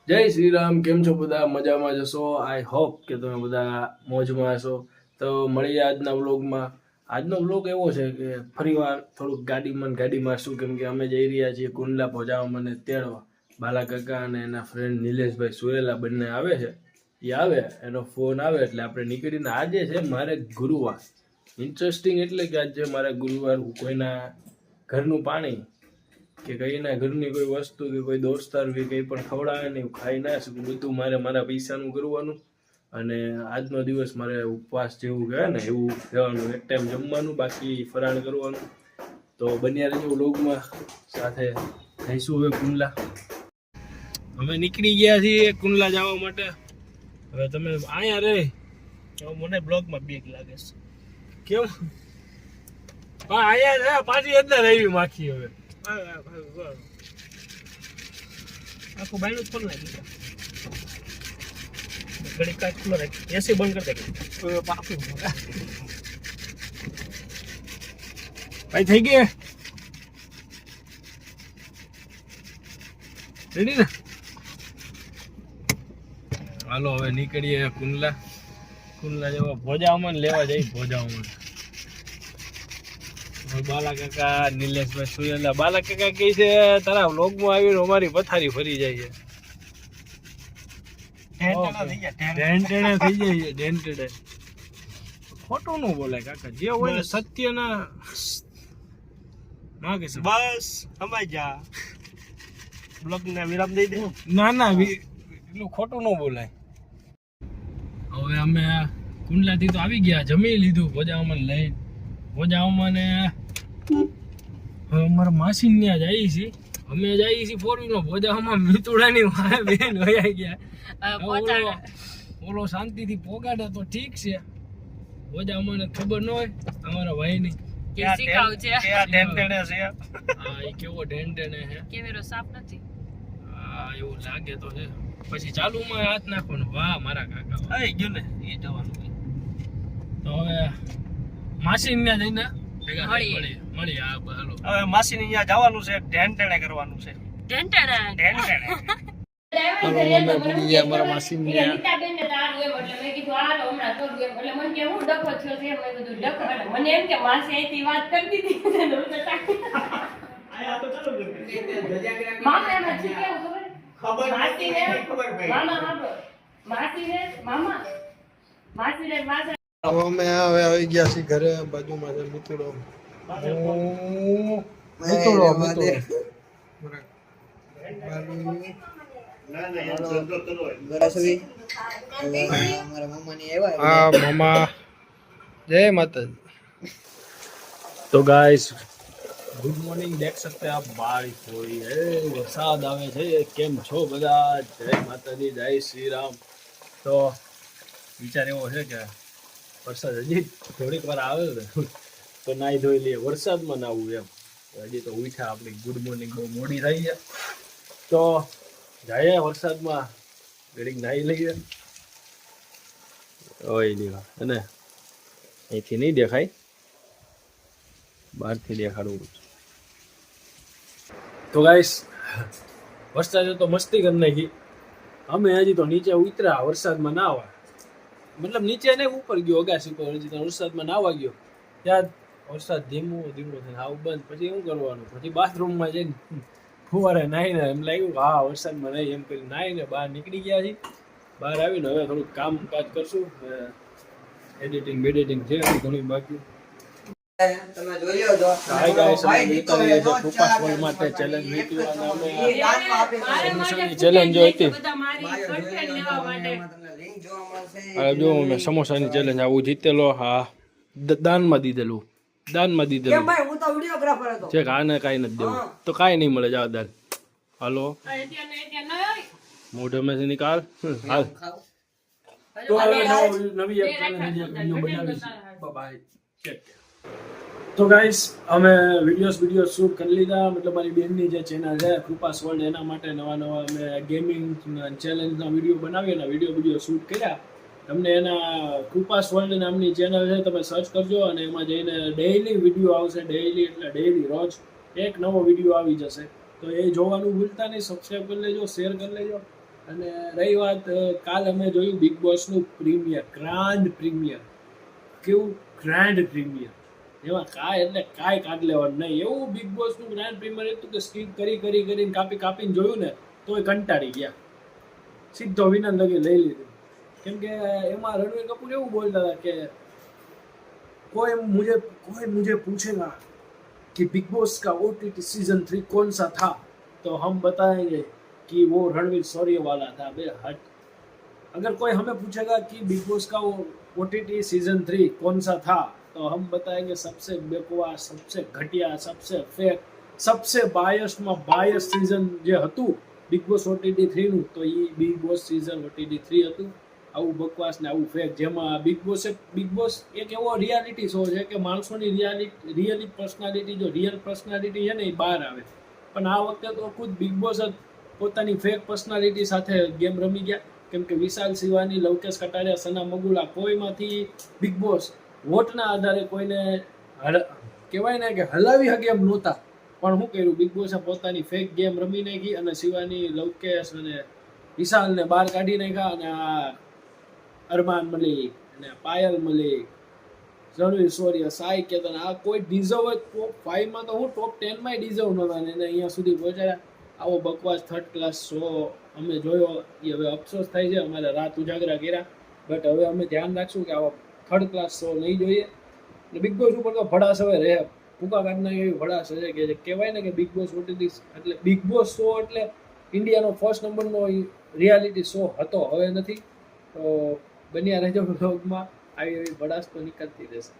જય શ્રી રામ. કેમ છો બધા? મજામાં જશો? આઈ હોપ કે તમે બધા મોજમાં હશો. તો મળીએ આજના વ્લોગમાં. આજનો વ્લોગ એવો છે કે ફરીવાર થોડુંક ગાડીમાં શું, કેમ કે અમે જઈ રહ્યા છીએ કુંડલા પહોંચાવા મને તેડવા. બાલા કાકા અને એના ફ્રેન્ડ નિલેશભાઈ સુરેલા બંને આવે છે. એ આવે, એનો ફોન આવે એટલે આપણે નીકળીને. આજે છે મારે ગુરુવાર. ઇન્ટરેસ્ટિંગ એટલે કે આજે મારે ગુરુવાર કોઈના ઘરનું પાણી કે કઈના ઘરની કોઈ વસ્તુ કે કોઈ દોસ્તાર કે કંઈ પણ ખવડાવે નહીં, ખાઈ ના શકું. બધું મારે મારા પૈસાનું કરવાનું. અને આજનો દિવસ મારે ઉપવાસ જેવું કહેવાય ને એવું કહેવાનું. એક ટાઈમ જમવાનું, બાકી ફરાળ કરવાનું. તો બન્યા રહેજો વ્લોગમાં. સાથે જઈશું હવે કુંડલા. અમે નીકળી ગયા છીએ કુંડલા જવા માટે. હવે તમે અહીંયા રહે મને બ્લોગમાં બીક લાગે છે. કેમ? હા, અહીંયા પાછી અંદર આવી માખી. હવે આખું બાયણું ખોલ નાખી. ઘડી કાચ ખુલ્લો રાખી, એસી બંધ કરી દે. પાકું ભાઈ થઈ ગઈ રેડી ને? હાલો હવે નીકળીએ કુંડલા જવા. ભોજામાં લેવા જઈ ભોજામાં. બાલા કાકા નિલેશભાઈ સુરેલા. બાલા કાકા કહે છે તારા વ્લોગમાં આવીને અમારી પથારી ફરી જાય છે. ખોટું ન બોલાય કાકા, જે હોય ને સત્ય ના માગે છે. બસ સમજ જા. બ્લોગ ને વિરામ દઈ દે. ના એટલું ખોટું ન બોલાય. હવે અમે કુંડલાથી તો આવી ગયા, જમી લીધું ભોજામાં લઈ. ભોજામાં ને હવે અમારા માસી ત્યાં જઈએ છીએ. અમે જઈએ છીએ ફોર વ્હીલર. ભોજામાં મિતુડાની બેન વયા ગયા. ઓલો શાંતિથી પોગાડે તો ઠીક છે. ભોજામાં ખબર ન હોય અમારા ભાઈ ની હા એ કેવો ઢેંઢેણે છે. કેમેરો સાફ નથી. હા એવું લાગે તો છે. પછી ચાલુમાં હાથ નાખવાનો. વાહ મારા કાકા આવી ગયો ને એ જવાનું. તો હવે માસી ત્યાં જઈને મળી. હા હાલો હવે માસી ને ત્યાં જવાનું છે. ઢેંઢેણે કરવાનું છે. ઢેંઢેણે અમારા માસી ને અમે હવે આવી ગયા છીએ ઘરે. બાજુમાં છે મિતુડો. मामा जय माता। तो गाइस गुड मॉर्निंग, देख सकते हैं आप बारिश हो रही है, वरसाद आवे छे। केम छो बधा? जय माताजी, जय श्री राम। तो विचार एवो छे के वरसाद हजी थोड़ीक वार आवे तो नाई धोई लीए, वरसाद में नावुं एम। हजी तो उठ्या आपणी गुड मॉर्निंग बहुत मोडी थई छे, तो जाए वरसाद में घડીક નાઈ લઈએ. ઓય લીવા અને અહીંથી નહીં દેખાય, બહારથી દેખાડવું. તો ગાઈસ વરસાદે તો મસ્તી કરી નાખી. અમે હજી તો નીચે ઉતર્યા, વરસાદમાં નાવા. મતલબ નીચે નહીં, ઉપર ગયો અગાસી પર. હજી તો વરસાદમાં નાવા ગયો ત્યાં વરસાદ ધીમો થઈને આવું બંધ. પછી શું કરવાનું? પછી બાથરૂમમાં જઈને ફુવારે નાહીને એમ લાગ્યું હા વરસાદમાં નહીં, એમ કરી નાહીને બહાર નીકળી ગયા છીએ. બહાર આવીને હવે થોડુંક કામકાજ કરશું. એડિટિંગ બેડિટિંગ છે ઘણી બાકી. તમે જોઈ લો હાય ગાઈસ, અમે નીકળીએ છીએ કૃપાસ વર્લ્ડ માટે ચેલેન્જ લીધી અને અમે સમોસાની ચેલેન્જ હતી. આ જો મેં સમોસાની ચેલેન્જ આવું જીતેલો. હા દાનમાં દીધેલું કેમ ભાઈ? હું તો વિડિયોગ્રાફર હતો. છે આને કાઈ નથી દેવું તો કાઈ નહીં મળે. જાવ દાન. હાલો મોઢે में से निकाल. हाल तो नवी एक वीडियो बनाવીશ. બાય. તો ગાઈસ અમે વિડિયો શૂટ કરી લીધા. મતલબ મારી બેનની જે ચેનલ છે કૃપાસ વર્લ્ડ, એના માટે નવા અમે ગેમિંગ ચેલેન્જના વિડીયો બનાવીને વિડીયો શૂટ કર્યા. તમને એના કૃપાસ વર્લ્ડ નામની ચેનલ છે, તમે સર્ચ કરજો અને એમાં જઈને ડેઈલી વિડીયો આવશે. ડેઈલી એટલે ડેઈલી રોજ એક નવો વિડીયો આવી જશે. તો એ જોવાનું ભૂલતા નહીં. સબસ્ક્રાઈબ કરી લેજો, શેર કરી લેજો અને રહી વાત કાલ અમે જોયું બિગ બોસનું પ્રીમિયર, ગ્રાન્ડ પ્રીમિયર. કેવું ગ્રાન્ડ પ્રીમિયર, એમાં કાંઈ એટલે કાંઈ કાઢ લેવાનું નહીં. એવું બિગ બોસનું ગ્રાન્ડ પ્રીમિયર હતું કે સ્કીપ કરીને કાપીને જોયું ને તોય કંટાળી ગયા. સીધો વિનર લગી લઈ લીધું. કેમ કે એમાં રણવીર કપૂર એવું બોલતા હતા કે कोई मुझे पूछेगा कि बिग बॉस का OTT सीजन 3 कौन सा था, तो हम बताएंगे कि वो रणवीर शौर्य वाला था. बे हट. अगर कोई हमें पूछेगा कि बिग बॉस का OTT सीजन 3 कौन सा था, तो हम बताएंगे सबसे बेकवास, सबसे घटिया, सबसे फेक, सबसे બાયસમાં બાયસ સીઝન જે હતું બિગ બોસ OTT 3 નું, તો એ બિગ બોસ સીઝન OTT 3 હતું. આવું બકવાસ ને આવું ફેક, જેમાં બિગ બોસ એક એવો રિયાલિટી શો છે કે માણસોની રિયલી પર્સનાલિટી, જો રિયલ પર્સનાલિટી છે ને એ બહાર આવે. પણ આ વખતે તો ખુદ બિગ બોસ જ પોતાની ફેક પર્સનાલિટી સાથે ગેમ રમી ગયા. કેમ કે વિશાલ સિવાની, લવકેશ કટારિયા, સના મગુલા, કોઈમાંથી બિગ બોસ વોટના આધારે કોઈને કહેવાય ને કે હલાવી હકે એમ નહોતા. પણ શું કર્યું, બિગ બોસે પોતાની ફેક ગેમ રમી નાખી અને શિવાની, લવકેશ અને વિશાલને બહાર કાઢી નાખ્યા. અને આ અરમાન મલિક અને પાયલ મલિક, રણવીર શૌર્ય, સાઈ કેતન, આ કોઈ ડિઝર્વ જ ટોપ 5 માં તો હું ટોપ 10 માં ડિઝર્વ નહોતા ને એને અહીંયા સુધી પહોંચાડ્યા. આવો બકવાસ થર્ડ ક્લાસ શો અમે જોયો, એ હવે અફસોસ થાય છે. અમારે રાત ઉજાગરા કર્યા, બટ હવે અમે ધ્યાન રાખશું કે આવો થર્ડ ક્લાસ શો નહીં જોઈએ. બિગ બોસ ઉપર તો ભડાસ હવે રહે, ભૂકા કાઢના એવી ભડાસ છે કે કહેવાય ને કે બિગ બોસ OTT એટલે બિગ બોસ શો એટલે ઇન્ડિયાનો ફર્સ્ટ નંબરનો રિયાલિટી શો હતો, હવે નથી. તો બન્યા રહેજો બ્લોગમાં, આવી એવી ભડાસ તો નીકળતી રહેશે.